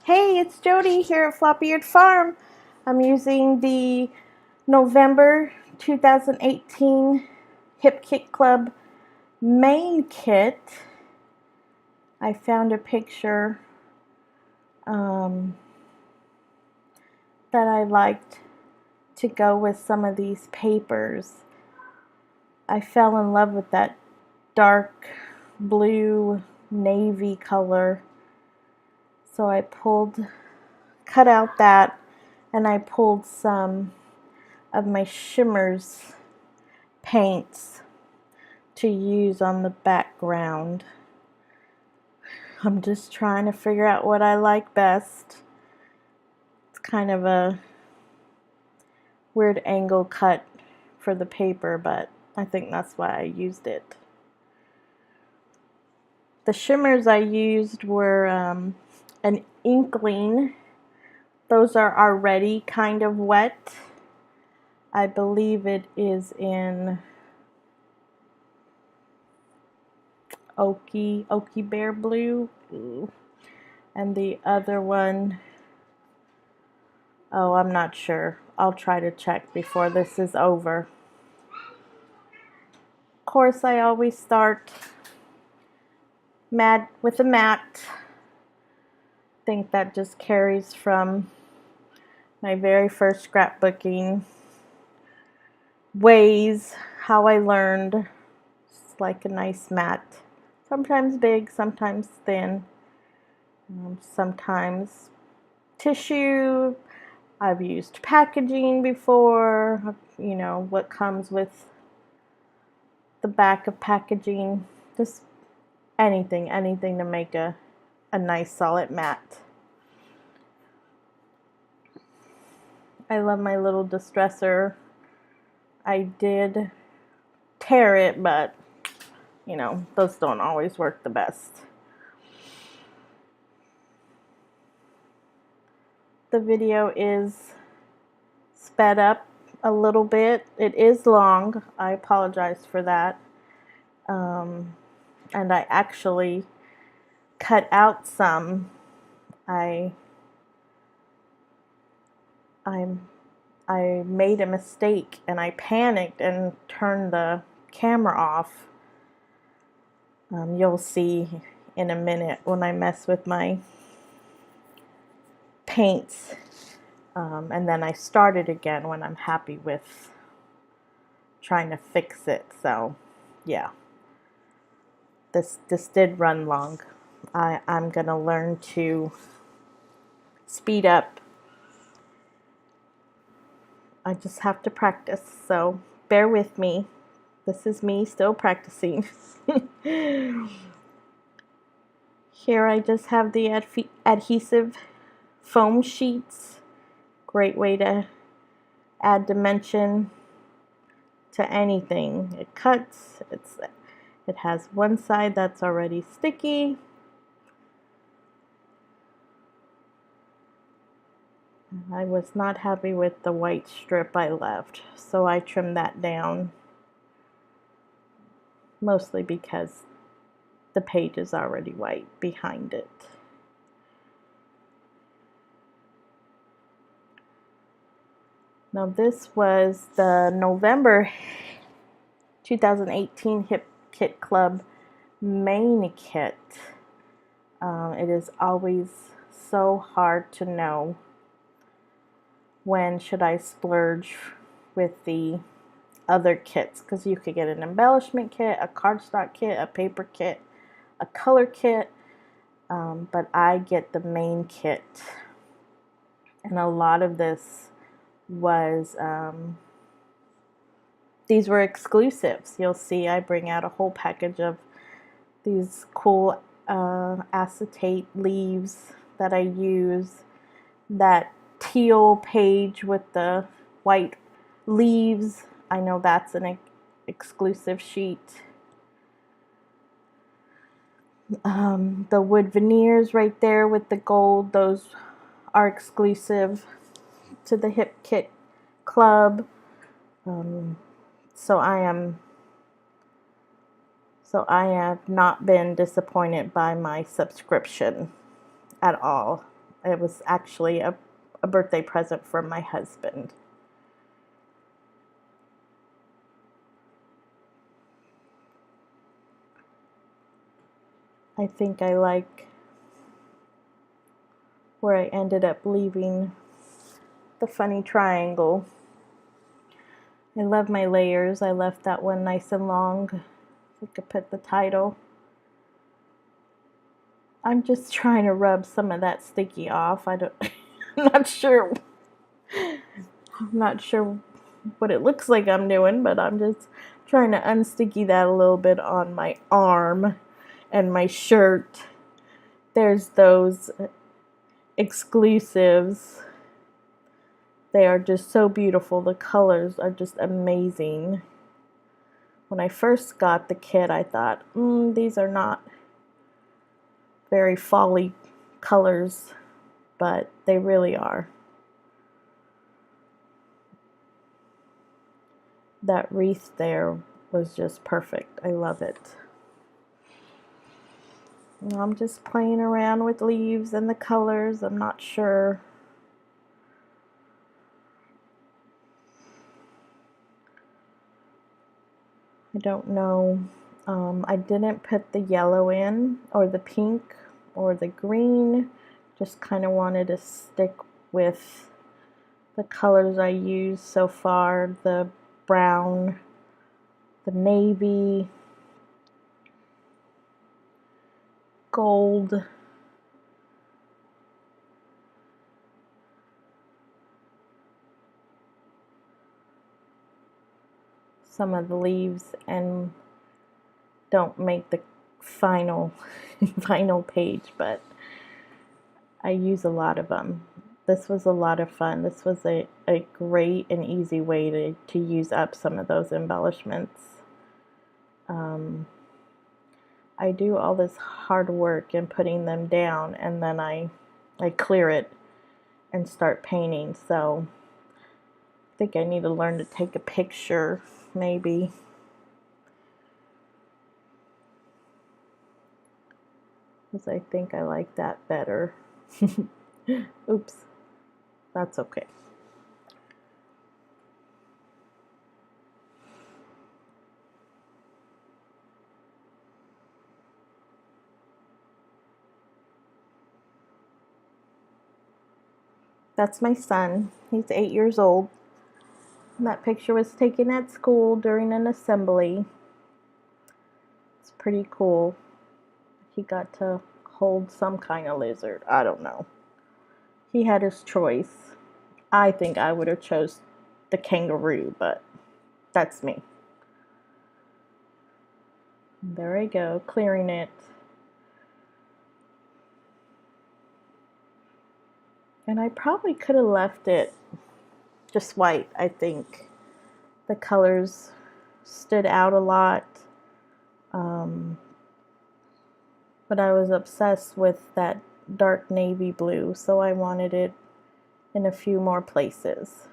Hey, it's Jody here at Flop-Eared Farm. I'm using the November 2018 Hip Kit Club main kit. I found a picture that I liked to go with some of these papers. I fell in love with that dark blue navy color. So I cut out that, and I pulled some of my Shimmerz Paints to use on the background. I'm just trying to figure out what I like best. It's kind of a weird angle cut for the paper, but I think that's why I used it. The shimmers I used were an Inklingz. Those are already kind of wet. I believe it is in Oakie Bear Blue. Ooh. And the other one, oh, I'm not sure. I'll try to check before this is over. Of course, I always start with a matte. I think that just carries from my very first scrapbooking ways, how I learned. It's like a nice matte. Sometimes big, sometimes thin, sometimes tissue. I've used packaging before, you know, what comes with the back of packaging. Just anything to make a nice solid matte. I love my little distresser. I did tear it, but you know, those don't always work the best. The video is sped up a little bit. It is long. I apologize for that. And I actually cut out some. I made a mistake and I panicked and turned the camera off. You'll see in a minute when I mess with my paints. And then I started again when I'm happy with trying to fix it. So yeah, this did run long. I'm gonna learn to speed up. I just have to practice, so bear with me. This is me still practicing. Here I just have the adhesive foam sheets. Great way to add dimension to anything. It cuts. It has one side that's already sticky. I was not happy with the white strip I left, so I trimmed that down. Mostly because the page is already white behind it. Now this was the November 2018 Hip Kit Club main kit. It is always so hard to know when should I splurge with the other kits, because you could get an embellishment kit, a cardstock kit, a paper kit, a color kit, but I get the main kit, and a lot of this was these were exclusives. You'll see I bring out a whole package of these cool acetate leaves that I use, that teal page with the white leaves. I know that's an exclusive sheet. The wood veneers right there with the gold, those are exclusive to the Hip Kit Club. So I have not been disappointed by my subscription at all. It was actually a birthday present from my husband. I think I like where I ended up leaving the funny triangle. I love my layers. I left that one nice and long. I could put the title. I'm just trying to rub some of that sticky off. I'm not sure. I'm not sure what it looks like I'm doing, but I'm just trying to unsticky that a little bit on my arm and my shirt. There's those exclusives. They are just so beautiful. The colors are just amazing. When I first got the kit, I thought, these are not very fall-y colors, but they really are. That wreath there was just perfect. I love it. I'm just playing around with leaves and the colors. I'm not sure. I don't know. I didn't put the yellow in, or the pink, or the green. Just kind of wanted to stick with the colors I used so far. The brown, the navy, gold, some of the leaves, and don't make the final page, but I use a lot of them. This was a lot of fun. This was a great and easy way to use up some of those embellishments. I do all this hard work in putting them down, and then I clear it and start painting. So I think I need to learn to take a picture, maybe. Because I think I like that better. Oops, that's okay. That's my son. He's 8 years old. And that picture was taken at school during an assembly. It's pretty cool. He got to hold some kind of lizard. I don't know. He had his choice. I think I would have chose the kangaroo, but that's me. There I go, clearing it. And I probably could have left it just white, I think. The colors stood out a lot. But I was obsessed with that dark navy blue, so I wanted it in a few more places.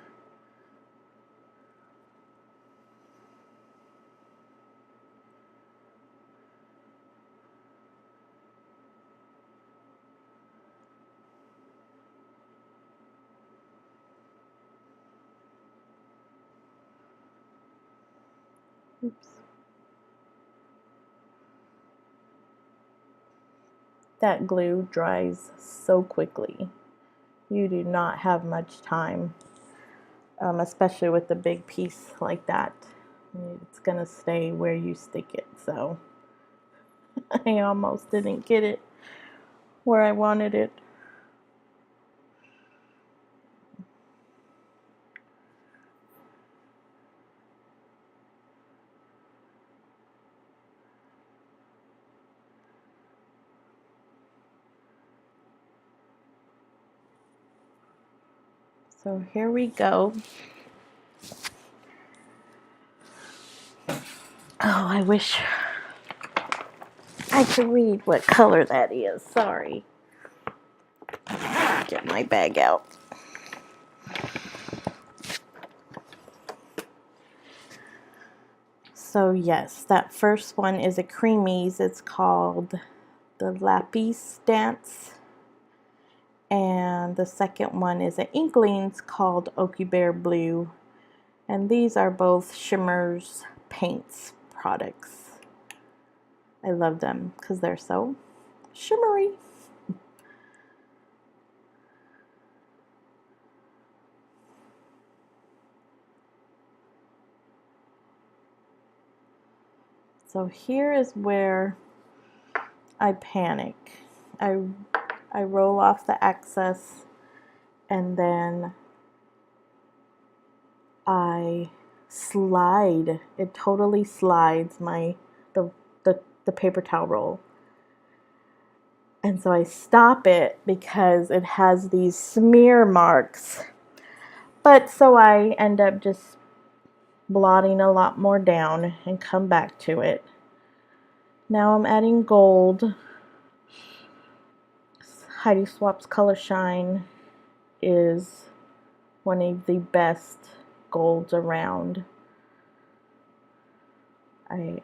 Oops. That glue dries so quickly. You do not have much time, especially with a big piece like that. It's gonna stay where you stick it, so I almost didn't get it where I wanted it. So here we go. Oh, I wish I could read what color that is. Sorry. Get my bag out. So yes, that first one is a Creameez. It's called the Lapis Dance. and the second one is an Inklingz called Oakie Bear Blue. And these are both Shimmerz Paints products. I love them because they're so shimmery. So here is where I panic. I roll off the excess and then I slide. It totally slides the paper towel roll. And so I stop it because it has these smear marks. But so I end up just blotting a lot more down and come back to it. Now I'm adding gold. Heidi Swapp's Color Shine is one of the best golds around.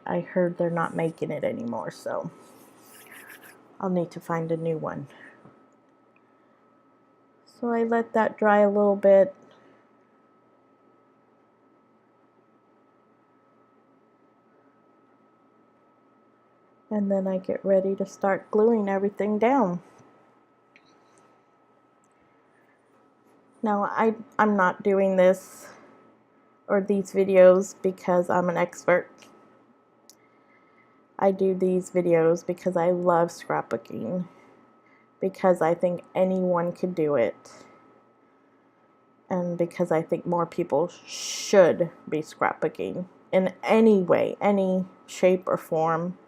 I heard they're not making it anymore, so I'll need to find a new one. So I let that dry a little bit. And then I get ready to start gluing everything down. Now I'm not doing this or these videos because I'm an expert. I do these videos because I love scrapbooking, because I think anyone could do it, and because I think more people should be scrapbooking in any way, any shape or form.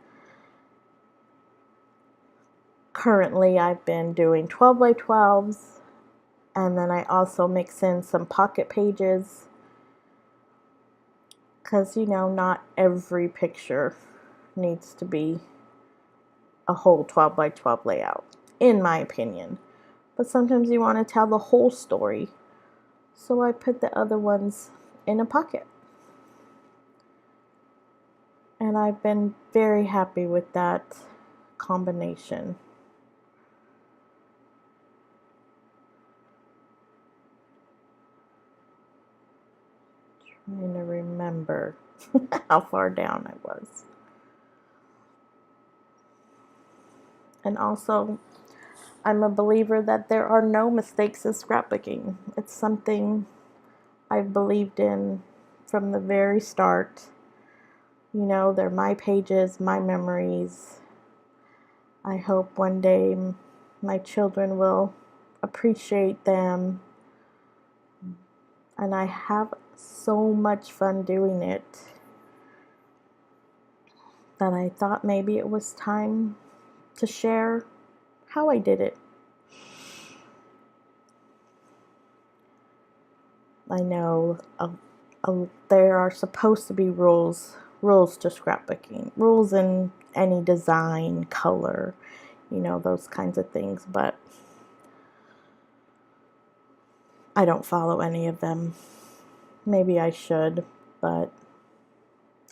Currently I've been doing 12 by 12s, and then I also mix in some pocket pages, because you know, not every picture needs to be a whole 12 by 12 layout, in my opinion. But sometimes you want to tell the whole story. So I put the other ones in a pocket. And I've been very happy with that combination. Trying to remember how far down I was. And also, I'm a believer that there are no mistakes in scrapbooking. It's something I've believed in from the very start. You know, they're my pages, my memories. I hope one day my children will appreciate them. And I have so much fun doing it that I thought maybe it was time to share how I did it. I know there are supposed to be rules to scrapbooking, rules in any design, color, you know, those kinds of things, but I don't follow any of them. Maybe I should, but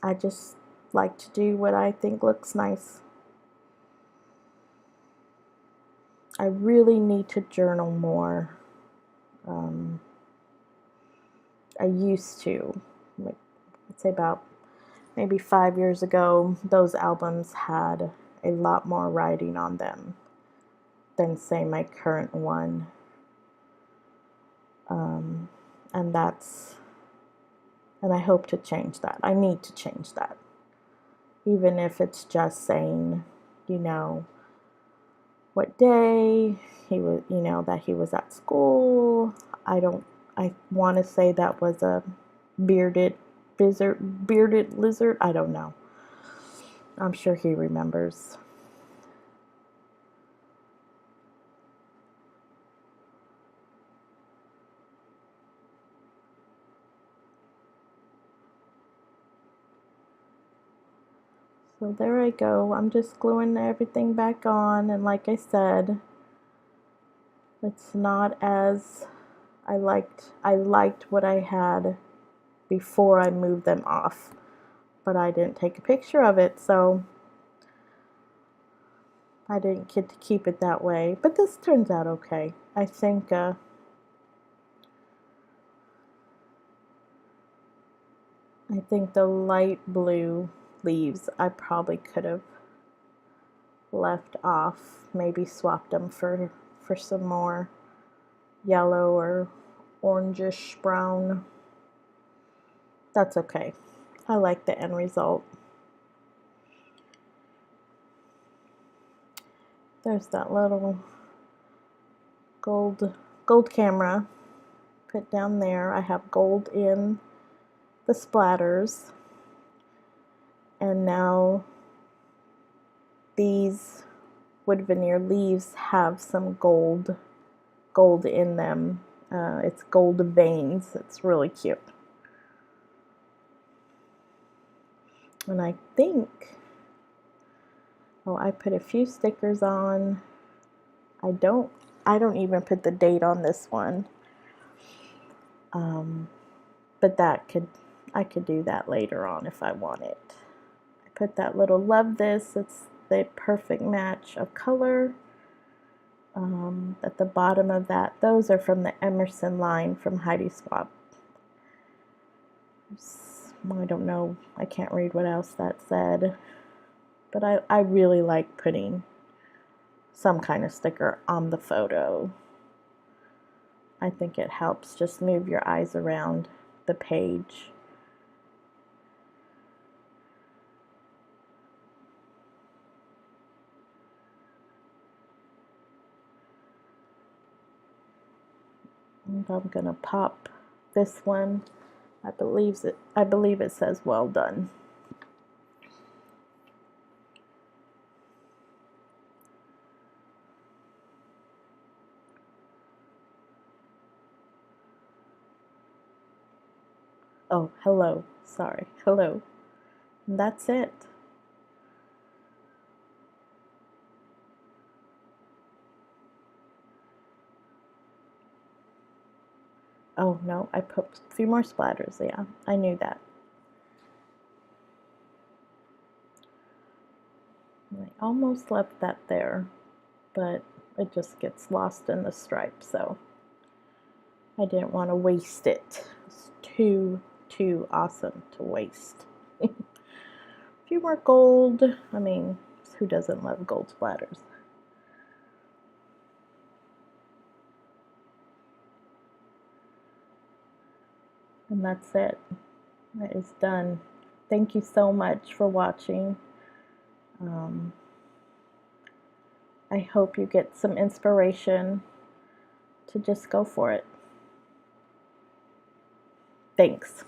I just like to do what I think looks nice. I really need to journal more. I used to, like, I'd say about maybe 5 years ago, those albums had a lot more writing on them than, say, my current one. And I hope to change that. I need to change that. Even if it's just saying, you know, what day he was, you know, that he was at school. I want to say that was a bearded lizard. I don't know. I'm sure he remembers. So there I go. I'm just gluing everything back on, and like I said, it's not as I liked what I had before I moved them off, but I didn't take a picture of it, so I didn't get to keep it that way, but this turns out okay. I think the light blue leaves I probably could have left off, maybe swapped them for some more yellow or orangish brown. That's okay. I like the end result. There's that little gold camera put down there. I have gold in the splatters, and now these wood veneer leaves have some gold in them. It's gold veins. It's really cute. And I think, I put a few stickers on. I don't even put the date on this one. But I could do that later on if I wanted. I put that little love this. It's the perfect match of color. At the bottom of that, those are from the Emerson line from Heidi Swapp. I don't know, I can't read what else that said, but I really like putting some kind of sticker on the photo. I think it helps just move your eyes around the page. And I'm gonna pop this one. I believe it says well done. Oh, hello. Sorry. Hello. And that's it. Oh, no, I put a few more splatters. Yeah, I knew that. I almost left that there, but it just gets lost in the stripe, so I didn't want to waste it. It's too awesome to waste. A few more gold. I mean, who doesn't love gold splatters? And that's it. That is done. Thank you so much for watching. I hope you get some inspiration to just go for it. Thanks.